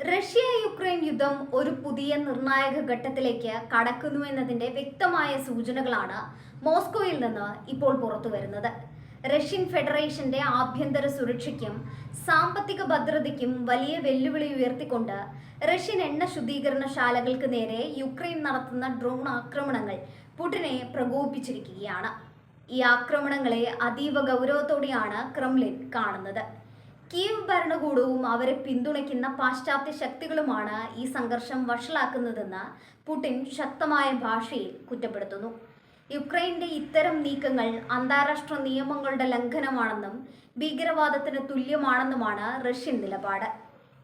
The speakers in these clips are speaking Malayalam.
റഷ്യ യുക്രൈൻ യുദ്ധം ഒരു പുതിയ നിർണായക ഘട്ടത്തിലേക്ക് കടക്കുന്നുവെന്നതിന്റെ വ്യക്തമായ സൂചനകളാണ് മോസ്കോയിൽ നിന്ന് ഇപ്പോൾ പുറത്തുവരുന്നത്. റഷ്യൻ ഫെഡറേഷന്റെ ആഭ്യന്തര സുരക്ഷയ്ക്കും സാമ്പത്തിക ഭദ്രതയ്ക്കും വലിയ വെല്ലുവിളി ഉയർത്തിക്കൊണ്ട് റഷ്യൻ എണ്ണ ശുദ്ധീകരണശാലകൾക്ക് നേരെ യുക്രൈൻ നടത്തുന്ന ഡ്രോൺ ആക്രമണങ്ങൾ പുടിനെ പ്രകോപിപ്പിച്ചിരിക്കുകയാണ്. ഈ ആക്രമണങ്ങളെ അതീവ ഗൗരവത്തോടെയാണ് ക്രെംലിൻ കാണുന്നത്. കീവ് ഭരണകൂടവും അവരെ പിന്തുണയ്ക്കുന്ന പാശ്ചാത്യ ശക്തികളുമാണ് ഈ സംഘർഷം വഷളാക്കുന്നതെന്ന് പുടിൻ ശക്തമായ ഭാഷയിൽ കുറ്റപ്പെടുത്തുന്നു. യുക്രൈന്റെ ഇത്തരം നീക്കങ്ങൾ അന്താരാഷ്ട്ര നിയമങ്ങളുടെ ലംഘനമാണെന്നും ഭീകരവാദത്തിന് തുല്യമാണെന്നുമാണ് റഷ്യൻ നിലപാട്.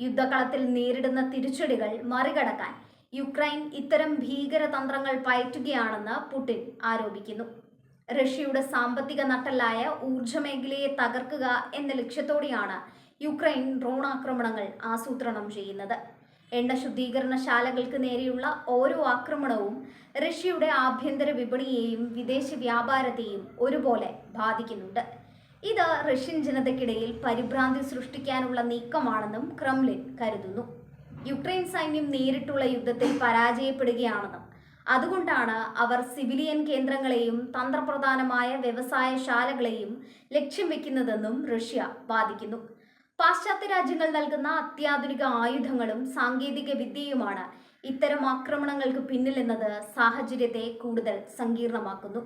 യുദ്ധകളത്തിൽ നേരിടുന്ന തിരിച്ചടികൾ മറികടക്കാൻ യുക്രൈൻ ഇത്തരം ഭീകരതന്ത്രങ്ങൾ പയറ്റുകയാണെന്ന് പുടിൻ ആരോപിക്കുന്നു. റഷ്യയുടെ സാമ്പത്തിക നട്ടെല്ലായ ഊർജ്ജ മേഖലയെ തകർക്കുക എന്ന ലക്ഷ്യത്തോടെയാണ് യുക്രൈൻ ഡ്രോൺ ആക്രമണങ്ങൾ ആസൂത്രണം ചെയ്യുന്നത്. എണ്ണ ശുദ്ധീകരണശാലകൾക്ക് നേരെയുള്ള ഓരോ ആക്രമണവും റഷ്യയുടെ ആഭ്യന്തര വിപണിയെയും വിദേശ വ്യാപാരത്തെയും ഒരുപോലെ ബാധിക്കുന്നുണ്ട്. ഇത് റഷ്യൻ ജനതയ്ക്കിടയിൽ പരിഭ്രാന്തി സൃഷ്ടിക്കാനുള്ള നീക്കമാണെന്നും ക്രെംലിൻ കരുതുന്നു. യുക്രൈൻ സൈന്യം നേരിട്ടുള്ള യുദ്ധത്തിൽ പരാജയപ്പെടുകയാണെന്നും അതുകൊണ്ടാണ് അവർ സിവിലിയൻ കേന്ദ്രങ്ങളെയും തന്ത്രപ്രധാനമായ വ്യവസായശാലകളെയും ലക്ഷ്യം വെക്കുന്നതെന്നും റഷ്യ വാദിക്കുന്നു. പാശ്ചാത്യ രാജ്യങ്ങൾ നൽകുന്ന അത്യാധുനിക ആയുധങ്ങളും സാങ്കേതിക വിദ്യയുമാണ് ഇത്തരം ആക്രമണങ്ങൾക്ക് പിന്നിലെന്നത് സാഹചര്യത്തെ കൂടുതൽ സങ്കീർണമാക്കുന്നു.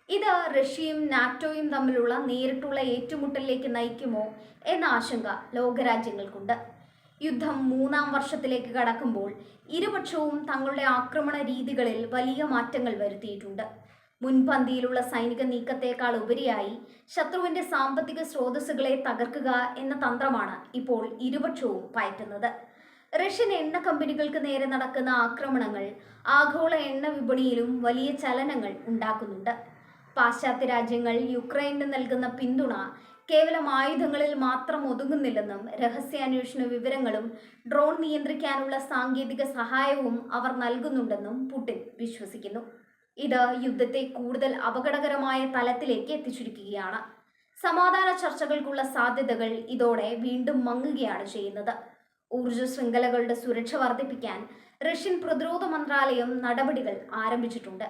ഇത് റഷ്യയും നാറ്റോയും തമ്മിലുള്ള നേരിട്ടുള്ള ഏറ്റുമുട്ടലിലേക്ക് നയിക്കുമോ എന്ന ആശങ്ക ലോകരാജ്യങ്ങൾക്കുണ്ട്. യുദ്ധം 3-ാം വർഷത്തിലേക്ക് കടക്കുമ്പോൾ ഇരുപക്ഷവും തങ്ങളുടെ ആക്രമണ രീതികളിൽ വലിയ മാറ്റങ്ങൾ വരുത്തിയിട്ടുണ്ട്. മുൻപന്തിയിലുള്ള സൈനിക നീക്കത്തേക്കാൾ ഉപരിയായി ശത്രുവിന്റെ സാമ്പത്തിക സ്രോതസ്സുകളെ തകർക്കുക എന്ന തന്ത്രമാണ് ഇപ്പോൾ ഇരുപക്ഷവും പയറ്റുന്നത്. റഷ്യൻ എണ്ണ കമ്പനികൾക്ക് നേരെ നടക്കുന്ന ആക്രമണങ്ങൾ ആഗോള എണ്ണ വിപണിയിലും വലിയ ചലനങ്ങൾ ഉണ്ടാക്കുന്നുണ്ട്. പാശ്ചാത്യ രാജ്യങ്ങൾ യുക്രൈന് നൽകുന്ന പിന്തുണ കേവലം ആയുധങ്ങളിൽ മാത്രം ഒതുങ്ങുന്നില്ലെന്നും രഹസ്യാന്വേഷണ വിവരങ്ങളും ഡ്രോൺ നിയന്ത്രിക്കാനുള്ള സാങ്കേതിക സഹായവും അവർ നൽകുന്നുണ്ടെന്നും പുടിൻ വിശ്വസിക്കുന്നു. ഇത് യുദ്ധത്തെ കൂടുതൽ അപകടകരമായ തലത്തിലേക്ക് എത്തിച്ചിരിക്കുകയാണ്. സമാധാന ചർച്ചകൾക്കുള്ള സാധ്യതകൾ ഇതോടെ വീണ്ടും മങ്ങുകയാണ് ചെയ്യുന്നത്. ഊർജ്ജ ശൃംഖലകളുടെ സുരക്ഷ വർദ്ധിപ്പിക്കാൻ റഷ്യൻ പ്രതിരോധ മന്ത്രാലയം നടപടികൾ ആരംഭിച്ചിട്ടുണ്ട്.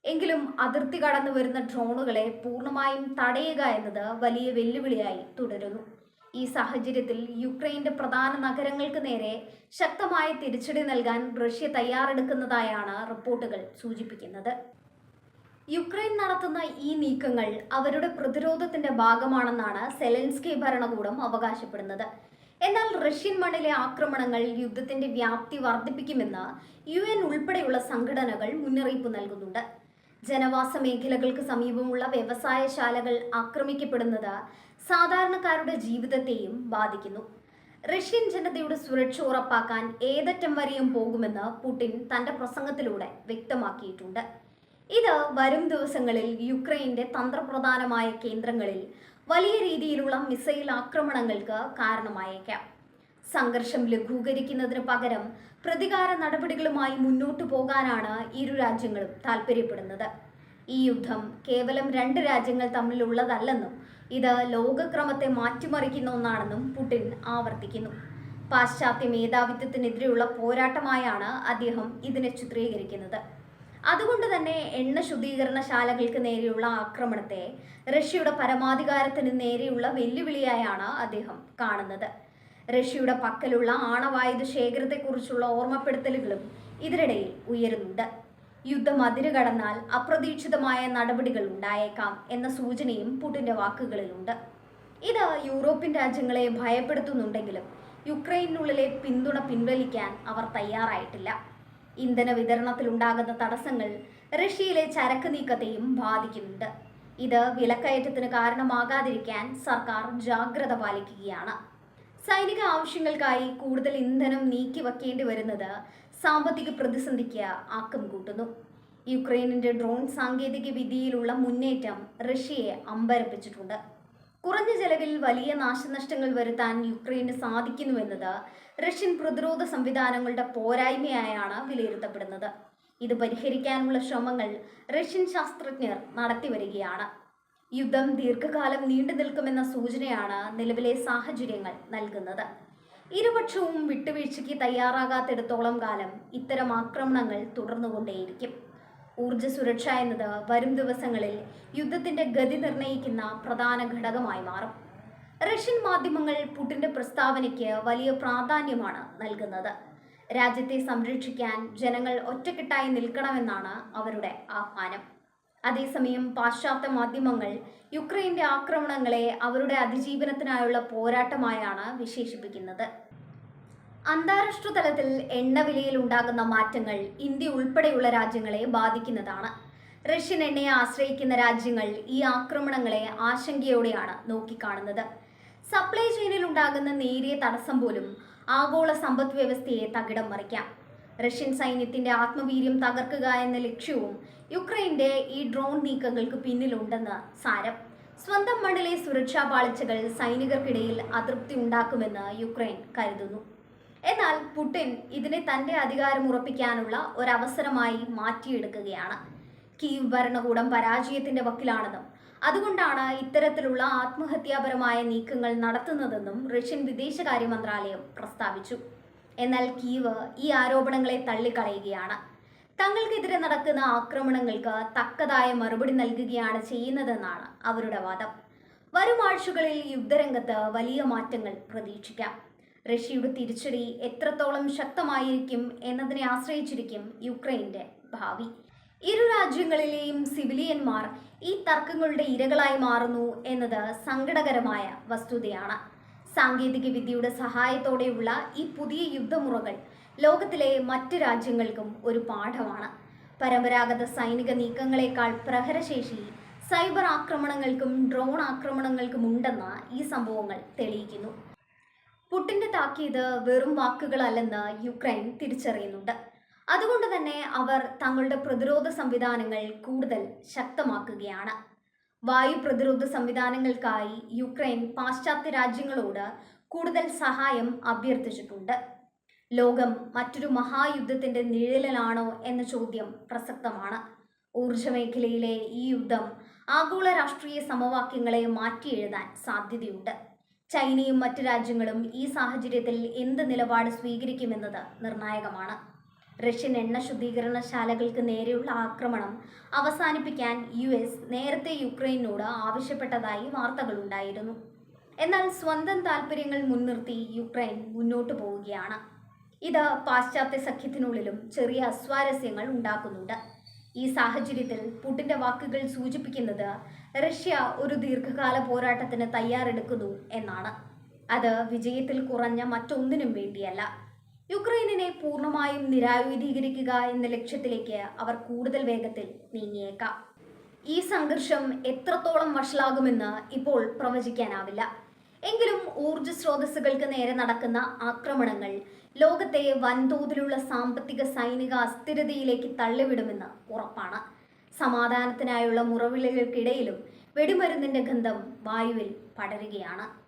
എങ്കിലും അതിർത്തി കടന്നു വരുന്ന ഡ്രോണുകളെ പൂർണ്ണമായും തടയുക എന്നത് വലിയ വെല്ലുവിളിയായി തുടരുന്നു. ഈ സാഹചര്യത്തിൽ യുക്രൈന്റെ പ്രധാന നഗരങ്ങൾക്ക് നേരെ ശക്തമായ തിരിച്ചടി നൽകാൻ റഷ്യ തയ്യാറെടുക്കുന്നതായാണ് റിപ്പോർട്ടുകൾ സൂചിപ്പിക്കുന്നത്. യുക്രൈൻ നടത്തുന്ന ഈ നീക്കങ്ങൾ അവരുടെ പ്രതിരോധത്തിന്റെ ഭാഗമാണെന്നാണ് സെലൻസ്കി ഭരണകൂടം അവകാശപ്പെടുന്നത്. എന്നാൽ റഷ്യൻ മണ്ണിലെ ആക്രമണങ്ങൾ യുദ്ധത്തിന്റെ വ്യാപ്തി വർദ്ധിപ്പിക്കുമെന്ന് UN ഉൾപ്പെടെയുള്ള സംഘടനകൾ മുന്നറിയിപ്പ് നൽകുന്നുണ്ട്. ജനവാസ മേഖലകൾക്ക് സമീപമുള്ള വ്യവസായശാലകൾ ആക്രമിക്കപ്പെടുന്നത് സാധാരണക്കാരുടെ ജീവിതത്തെയും ബാധിക്കുന്നു. റഷ്യൻ ജനതയുടെ സുരക്ഷ ഉറപ്പാക്കാൻ ഏതറ്റം വരെയും പോകുമെന്ന് പുടിൻ തന്റെ പ്രസംഗത്തിലൂടെ വ്യക്തമാക്കിയിട്ടുണ്ട്. ഇത് വരും ദിവസങ്ങളിൽ യുക്രൈന്റെ തന്ത്രപ്രധാനമായ കേന്ദ്രങ്ങളിൽ വലിയ രീതിയിലുള്ള മിസൈൽ ആക്രമണങ്ങൾക്ക് കാരണമായേക്കാം. സംഘർഷം ലഘൂകരിക്കുന്നതിന് പകരം പ്രതികാര നടപടികളുമായി മുന്നോട്ടു പോകാനാണ് ഇരു രാജ്യങ്ങളും താൽപ്പര്യപ്പെടുന്നത്. ഈ യുദ്ധം കേവലം 2 രാജ്യങ്ങൾ തമ്മിലുള്ളതല്ലെന്നും ഇത് ലോകക്രമത്തെ മാറ്റിമറിക്കുന്ന ഒന്നാണെന്നും പുടിൻ ആവർത്തിക്കുന്നു. പാശ്ചാത്യ മേധാവിത്വത്തിനെതിരെയുള്ള പോരാട്ടമായാണ് അദ്ദേഹം ഇതിനെ ചിത്രീകരിക്കുന്നത്. അതുകൊണ്ട് തന്നെ എണ്ണ ശുദ്ധീകരണശാലകൾക്ക് നേരെയുള്ള ആക്രമണത്തെ റഷ്യയുടെ പരമാധികാരത്തിന് നേരെയുള്ള വെല്ലുവിളിയായാണ് അദ്ദേഹം കാണുന്നത്. റഷ്യയുടെ പക്കലുള്ള ആണവായുധ ശേഖരത്തെക്കുറിച്ചുള്ള ഓർമ്മപ്പെടുത്തലുകളും ഇതിനിടയിൽ ഉയരുന്നുണ്ട്. യുദ്ധം അതിരുകടന്നാൽ അപ്രതീക്ഷിതമായ നടപടികൾ ഉണ്ടായേക്കാം എന്ന സൂചനയും പുടിന്റെ വാക്കുകളിലുണ്ട്. ഇത് യൂറോപ്യൻ രാജ്യങ്ങളെ ഭയപ്പെടുത്തുന്നുണ്ടെങ്കിലും യുക്രൈനുള്ളിലെ പിന്തുണ പിൻവലിക്കാൻ അവർ തയ്യാറായിട്ടില്ല. ഇന്ധന വിതരണത്തിലുണ്ടാകുന്ന തടസ്സങ്ങൾ റഷ്യയിലെ ചരക്ക് നീക്കത്തെയും ബാധിക്കുന്നുണ്ട്. ഇത് വിലക്കയറ്റത്തിന് കാരണമാകാതിരിക്കാൻ സർക്കാർ ജാഗ്രത പാലിക്കുകയാണ്. സൈനിക ആവശ്യങ്ങൾക്കായി കൂടുതൽ ഇന്ധനം നീക്കി വയ്ക്കേണ്ടി വരുന്നത് സാമ്പത്തിക പ്രതിസന്ധിക്ക് ആക്കം കൂട്ടുന്നു. യുക്രൈനിന്റെ ഡ്രോൺ സാങ്കേതിക വിദ്യയിലുള്ള മുന്നേറ്റം റഷ്യയെ അമ്പരപ്പിച്ചിട്ടുണ്ട്. കുറഞ്ഞ ചെലവിൽ വലിയ നാശനഷ്ടങ്ങൾ വരുത്താൻ യുക്രൈന് സാധിക്കുന്നുവെന്നത് റഷ്യൻ പ്രതിരോധ സംവിധാനങ്ങളുടെ പോരായ്മയായാണ് വിലയിരുത്തപ്പെടുന്നത്. ഇത് പരിഹരിക്കാനുള്ള ശ്രമങ്ങൾ റഷ്യൻ ശാസ്ത്രജ്ഞർ നടത്തിവരികയാണ്. യുദ്ധം ദീർഘകാലം നീണ്ടു നിൽക്കുമെന്ന സൂചനയാണ് നിലവിലെ സാഹചര്യങ്ങൾ നൽകുന്നത്. ഇരുപക്ഷവും വിട്ടുവീഴ്ചയ്ക്ക് തയ്യാറാകാത്തിടത്തോളം കാലം ഇത്തരം ആക്രമണങ്ങൾ തുടർന്നുകൊണ്ടേയിരിക്കും. ഊർജ്ജ സുരക്ഷ എന്നത് വരും ദിവസങ്ങളിൽ യുദ്ധത്തിന്റെ ഗതി നിർണ്ണയിക്കുന്ന പ്രധാന ഘടകമായി മാറും. റഷ്യൻ മാധ്യമങ്ങൾ പുടിന്റെ പ്രസ്താവനയ്ക്ക് വലിയ പ്രാധാന്യമാണ് നൽകുന്നത്. രാജ്യത്തെ സംരക്ഷിക്കാൻ ജനങ്ങൾ ഒറ്റക്കെട്ടായി നിൽക്കണമെന്നാണ് അവരുടെ ആഹ്വാനം. അതേസമയം പാശ്ചാത്യ മാധ്യമങ്ങൾ യുക്രൈന്റെ ആക്രമണങ്ങളെ അവരുടെ അതിജീവനത്തിനായുള്ള പോരാട്ടമായാണ് വിശേഷിപ്പിക്കുന്നത്. അന്താരാഷ്ട്ര തലത്തിൽ എണ്ണവിലയിൽ ഉണ്ടാകുന്ന മാറ്റങ്ങൾ ഇന്ത്യ ഉൾപ്പെടെയുള്ള രാജ്യങ്ങളെ ബാധിക്കുന്നതാണ്. റഷ്യൻ എണ്ണയെ ആശ്രയിക്കുന്ന രാജ്യങ്ങൾ ഈ ആക്രമണങ്ങളെ ആശങ്കയോടെയാണ് നോക്കിക്കാണുന്നത്. സപ്ലൈ ചെയിനിൽ ഉണ്ടാകുന്ന നേരിയ തടസ്സം പോലും ആഗോള സമ്പദ് വ്യവസ്ഥയെ തകിടം മറിക്കാം. റഷ്യൻ സൈന്യത്തിന്റെ ആത്മവീര്യം തകർക്കുക എന്ന ലക്ഷ്യവും യുക്രൈന്റെ ഈ ഡ്രോൺ നീക്കങ്ങൾക്ക് പിന്നിലുണ്ടെന്ന് സാരം. സ്വന്തം മണ്ണിലെ സുരക്ഷാ പാളിച്ചകൾ സൈനികർക്കിടയിൽ അതൃപ്തി ഉണ്ടാക്കുമെന്ന് യുക്രൈൻ കരുതുന്നു. എന്നാൽ പുടിൻ ഇതിനെ തന്റെ അധികാരം ഉറപ്പിക്കാനുള്ള ഒരവസരമായി മാറ്റിയെടുക്കുകയാണ്. കീവ് ഭരണകൂടം പരാജയത്തിന്റെ വക്കിലാണെന്നും അതുകൊണ്ടാണ് ഇത്തരത്തിലുള്ള ആത്മഹത്യാപരമായ നീക്കങ്ങൾ നടത്തുന്നതെന്നും റഷ്യൻ വിദേശകാര്യ മന്ത്രാലയം പ്രസ്താവിച്ചു. എന്നാൽ കീവ് ഈ ആരോപണങ്ങളെ തള്ളിക്കളയുകയാണ്. തങ്ങൾക്കെതിരെ നടക്കുന്ന ആക്രമണങ്ങൾക്ക് തക്കതായ മറുപടി നൽകുകയാണ് ചെയ്യുന്നതെന്നാണ് അവരുടെ വാദം. വരും ആഴ്ചകളിൽ യുദ്ധരംഗത്ത് വലിയ മാറ്റങ്ങൾ പ്രതീക്ഷിക്കാം. റഷ്യയുടെ തിരിച്ചടി എത്രത്തോളം ശക്തമായിരിക്കും എന്നതിനെ ആശ്രയിച്ചിരിക്കും യുക്രൈന്റെ ഭാവി. ഇരു രാജ്യങ്ങളിലെയും സിവിലിയന്മാർ ഈ തർക്കങ്ങളുടെ ഇരകളായി മാറുന്നു എന്നത് സങ്കടകരമായ വസ്തുതയാണ്. സാങ്കേതിക വിദ്യയുടെ സഹായത്തോടെയുള്ള ഈ പുതിയ യുദ്ധമുറകൾ ലോകത്തിലെ മറ്റ് രാജ്യങ്ങൾക്കും ഒരു പാഠമാണ്. പരമ്പരാഗത സൈനിക നീക്കങ്ങളെക്കാൾ പ്രഹരശേഷി സൈബർ ആക്രമണങ്ങൾക്കും ഡ്രോൺ ആക്രമണങ്ങൾക്കും ഉണ്ടെന്ന് ഈ സംഭവങ്ങൾ തെളിയിക്കുന്നു. പുടിന്റെ താക്കീത് വെറും വാക്കുകളല്ലെന്ന് യുക്രൈൻ തിരിച്ചറിയുന്നുണ്ട്. അതുകൊണ്ട് തന്നെ അവർ തങ്ങളുടെ പ്രതിരോധ സംവിധാനങ്ങൾ കൂടുതൽ ശക്തമാക്കുകയാണ്. വായു പ്രതിരോധ സംവിധാനങ്ങൾക്കായി യുക്രൈൻ പാശ്ചാത്യ രാജ്യങ്ങളോട് കൂടുതൽ സഹായം അഭ്യർത്ഥിച്ചിട്ടുണ്ട്. ലോകം മറ്റൊരു മഹായുദ്ധത്തിന്റെ നിഴലിലാണോ എന്ന ചോദ്യം പ്രസക്തമാണ്. ഊർജ മേഖലയിലെ ഈ യുദ്ധം ആഗോള രാഷ്ട്രീയ സമവാക്യങ്ങളെ മാറ്റിയെഴുതാൻ സാധ്യതയുണ്ട്. ചൈനയും മറ്റ് രാജ്യങ്ങളും ഈ സാഹചര്യത്തിൽ എന്ത് നിലപാട് സ്വീകരിക്കുമെന്നത് നിർണായകമാണ്. റഷ്യൻ എണ്ണ ശുദ്ധീകരണശാലകൾക്ക് നേരെയുള്ള ആക്രമണം അവസാനിപ്പിക്കാൻ US നേരത്തെ യുക്രൈനോട് ആവശ്യപ്പെട്ടതായി വാർത്തകളുണ്ടായിരുന്നു. എന്നാൽ സ്വന്തം താൽപ്പര്യങ്ങൾ മുൻനിർത്തി യുക്രൈൻ മുന്നോട്ടു പോവുകയാണ്. ഇത് പാശ്ചാത്യ സഖ്യത്തിനുള്ളിലും ചെറിയ അസ്വാരസ്യങ്ങൾ ഉണ്ടാക്കുന്നുണ്ട്. ഈ സാഹചര്യത്തിൽ പുടിന്റെ വാക്കുകൾ സൂചിപ്പിക്കുന്നത് റഷ്യ ഒരു ദീർഘകാല പോരാട്ടത്തിന് തയ്യാറെടുക്കുന്നു എന്നാണ്. അത് വിജയത്തിൽ കുറഞ്ഞ മറ്റൊന്നിനും വേണ്ടിയല്ല. യുക്രൈനിനെ പൂർണ്ണമായും നിരായുധീകരിക്കുക എന്ന ലക്ഷ്യത്തിലേക്ക് അവർ കൂടുതൽ വേഗത്തിൽ നീങ്ങിയേക്കാം. ഈ സംഘർഷം എത്രത്തോളം വഷളാകുമെന്ന് ഇപ്പോൾ പ്രവചിക്കാനാവില്ല. എങ്കിലും ഊർജ്ജ സ്രോതസ്സുകൾക്ക് നേരെ നടക്കുന്ന ആക്രമണങ്ങൾ ലോകത്തെ വൻതോതിലുള്ള സാമ്പത്തിക സൈനിക അസ്ഥിരതയിലേക്ക് തള്ളിവിടുമെന്ന് ഉറപ്പാണ്. സമാധാനത്തിനായുള്ള മുറവിളികൾക്കിടയിലും വെടിമരുന്നിന്റെ ഗന്ധം വായുവിൽ പടരുകയാണ്.